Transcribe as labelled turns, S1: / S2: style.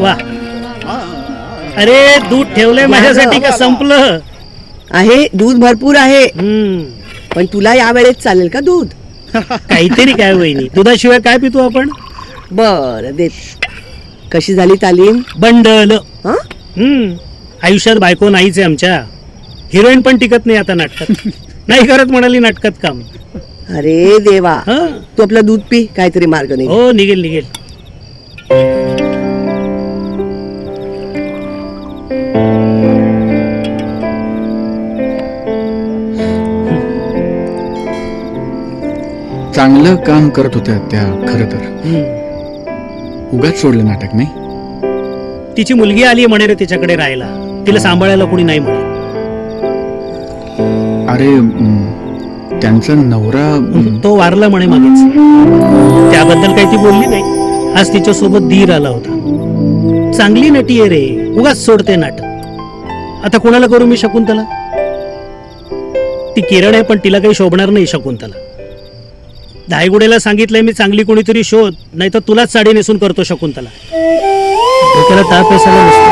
S1: वा, अरे दूध ठेवलंय माझ्यासाठी का संपलं?
S2: आहे, दूध भरपूर आहे.
S1: हम्म,
S2: पण तुला या वेळेत चालेल का दूध?
S1: काहीतरी काय वहिनी, दुधाशिवाय काय पितो आपण?
S2: बर देत. कशी झाली तालीम?
S1: बंडल.
S2: हं?
S1: आयुष्यात बायको नाहीच आहे आमच्या. हिरोईन पण टिकत नाही आता नाटकात. नाही करत म्हणाली नाटकात काम.
S2: अरे देवा,
S1: हं?
S2: तू आपलं दूध पी, काहीतरी मार्ग नाही.
S1: हो, निघेल निघेल.
S3: चांगलं काम करत होत्या त्या खरं तर. उगाच सोडलं नाटक नाही.
S1: तिची मुलगी आली म्हणे रे तिच्याकडे राहायला. तिला सांभाळायला कोणी नाही म्हणे.
S3: अरे त्यांचा नवरा
S1: तो वारला म्हणे मागेच. त्याबद्दल काही ती बोलली नाही. आज तिच्या सोबत धीर आला होता. चांगली नटी आहे रे, उगाच सोडते नाटक. आता कोणाला करू मी शकुंतला? ती किरण आहे, पण तिला काही शोभणार नाही शकुंतला. धायगुडेला सांगितलंय मी, चांगली कोणीतरी शोध, नाही तर तुलाच साडी नेसून करतो शकुंतला. डोक्याला ताप असायला नसतो.